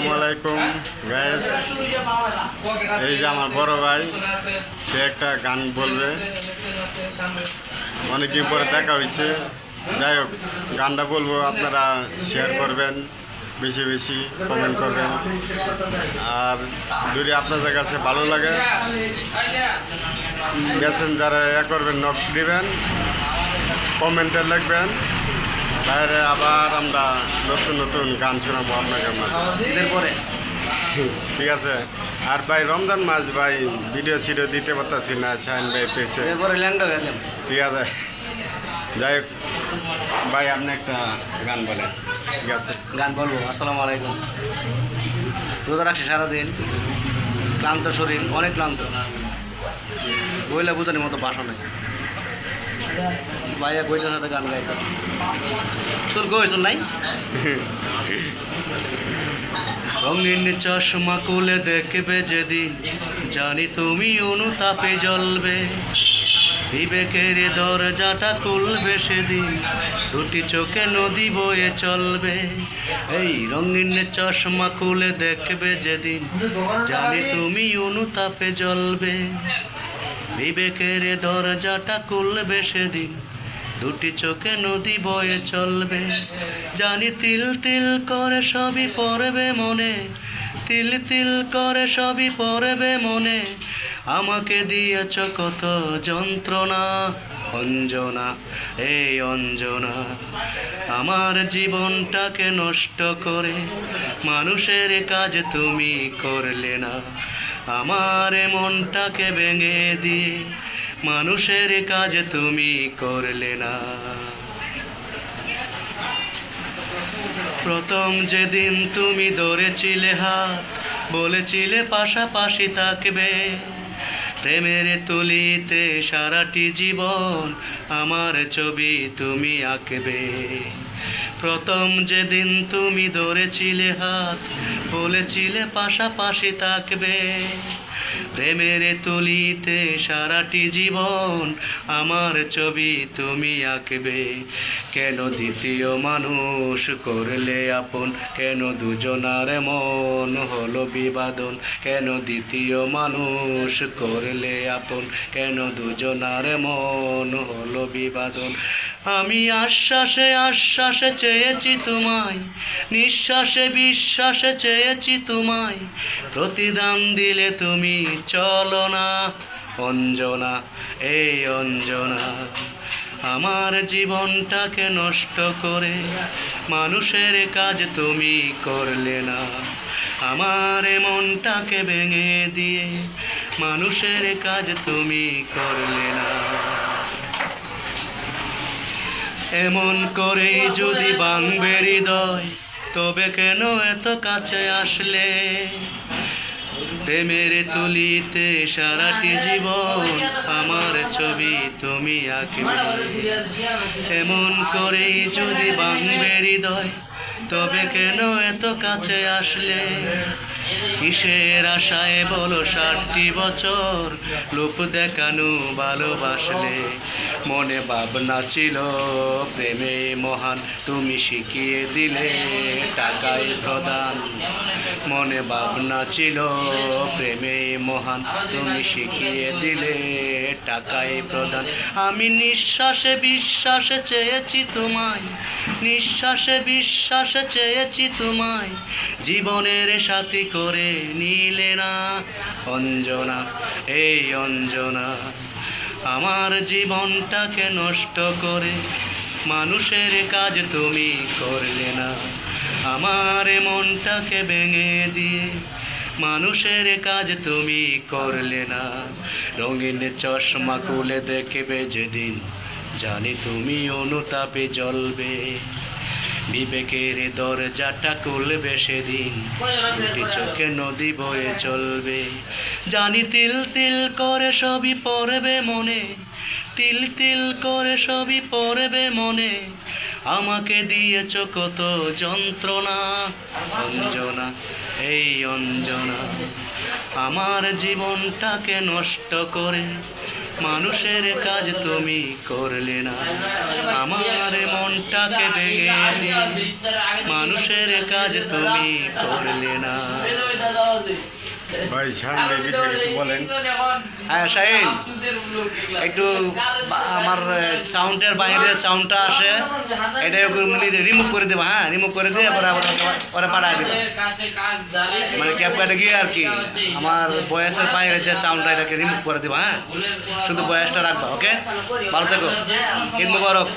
আসসালামু আলাইকুম গাইস। এই যে আমার বড় ভাই, সে একটা গান বলবে। অনেকদিন পরে দেখা হয়েছে। যাই হোক, গানটা বলবো, আপনারা শেয়ার করবেন, বেশি বেশি কমেন্ট করবেন। আর যদি আপনাদের কাছে ভালো লাগে মেসেঞ্জারে করবেন, নক দিবেন, কমেন্টে লিখবেন। বাইরে আবার আমরা নতুন নতুন গান শোনাবো আপনাকে পরে, ঠিক আছে। আর ভাই রমজান মাস ভাই ভিডিও সিডিও দিতে পারতেছি না, শাইন ভাই পেয়েছে, ঠিক আছে। যাই হোক ভাই, আপনি একটা গান বলেন, ঠিক আছে। গান বলবো। আসসালামু আলাইকুম। রোজা রাখছি সারাদিন, ক্লান্ত শরীর, অনেক ক্লান্ত, বইলে বুঝানোর মতো ভাষা নেই। ভাইয়া বইটার সাথে গান গাইতে শুন শুন নাই। রঙিন চশমা খুলে দেখবে যেদিন, জানি তুমি অনুতাপে জ্বলবে। বিবেকের দরজাটা খুলবে সেদিন, দুটি চোখে নদী বয়ে চলবে। এই রঙিন চশমা খুলে দেখবে যেদিন, জানি তুমি অনুতাপে জ্বলবে। বিবেকের দরজাটা খুলবে সেদিন, দুটি চোখে নদী বয়ে চলবে। জানি তিল তিল করে সবই পড়বে মনে, তিল তিল করে সবই পড়বে মনে। আমাকে দিয়েছ কত যন্ত্রণা অঞ্জনা, এই অঞ্জনা। আমার জীবনটাকে নষ্ট করে মানুষের কাজ তুমি করলে না। আমার মনটাকে ভেঙে দিয়ে মানুষের কাজ তুমি করলে না। প্রথম যেদিন তুমি ধরেছিলে হাত, বলেছিলে পাশাপাশি থাকবে। প্রেমের তুলিতে সারাটি জীবন আমার ছবি তুমি আঁকবে। প্রথম যেদিন তুমি ধরেছিলে হাত, বলেছিলে পাশাপাশি থাকবে। প্রেমের তুলিতে সারাটি জীবন আমার ছবি তুমি আঁকবে। কেন দ্বিতীয় মানুষ করলে আপন, কেন দুজনার মন হলো বিবাদন। কেন দ্বিতীয় মানুষ করলে আপন, কেন দুজনার মন হলো বিবাদন। আমি আশ্বাসে আশ্বাসে চেয়েছি তোমায়, নিঃশ্বাসে বিশ্বাসে চেয়েছি তোমায়। প্রতিদান দিলে তুমি চলো না অঞ্জনা, এই অঞ্জনা। আমার জীবনটাকে নষ্ট করে মানুষের কাজ তুমি করলে না। আমার মনটাকে ভেঙে দিয়ে মানুষের কাজ তুমি করলে না। এমন করেই যদি ভাঙবে হৃদয়, তবে কেন এত কাছে আসলে। প্রেমের তুলিতে সারাটি জীবন আমার ছবি তুমি আঁকবে। এমন করেই যদি ভাঙবে হৃদয়, তবে কেন এত কাছে আসলে। কিসের আশায় বলো 60টি বছর লোক দেখানো ভালোবাসলে। মনে ভাবনা ছিল প্রেমে মহান, তুমি শিখিয়ে দিলে টাকায় প্রদান। মনে ভাবনা ছিল প্রেমে মহান, তুমি শিখিয়ে দিলে টাকায় প্রদান। আমি নিঃশ্বাসে বিশ্বাসে চেয়েছি তোমায়, নিঃশ্বাসে বিশ্বাসে চেয়েছি তোমায়। জীবনের সাথী করে নিলে না অঞ্জনা, এই অঞ্জনা। আমার জীবনটাকে নষ্ট করে মানুষের কাজ তুমি করলে না। আমার মনটাকে ভেঙে দিয়ে মানুষের কাজ তুমি করলে না। রঙিন চশমা খুলে দেখবে যেদিন, জানি তুমি অনুতাপে জ্বলবে। বিবেকের দরজাটা খুলবে সেদিন, দুটি চোখে নদী বয়ে চলবে। জানি তিল তিল করে সবই পড়বে মনে, তিল তিল করে সবই পড়বে মনে। আমাকে দিয়েছ কত যন্ত্রণা অঞ্জনা, এই অঞ্জনা। আমার জীবনটাকে নষ্ট করে মানুষের কাজ তুমি করলে না, আমার মনটাকে ভেঙে দিয়ে মানুষের কাজ তুমি করলে না। ভাই সামনে বিষয়ে কিছু বলেন। হ্যাঁ শাহিন, একটু আমার সাউন্ডের বাইরে সাউন্ডটা আসে, এটা রিমুভ করে দেবা। হ্যাঁ, রিমুভ করে দিয়ে এবার আবার পরে পাঠায় দেবা, মানে ক্যাপ কাটে গিয়ে আর কি আমার বয়সের বাইরে যে সাউন্ডটা এটাকে রিমুভ করে দেবা। হ্যাঁ, শুধু বয়সটা রাখবা। ওকে, ভালো থেকো, ঈদ মুবারক।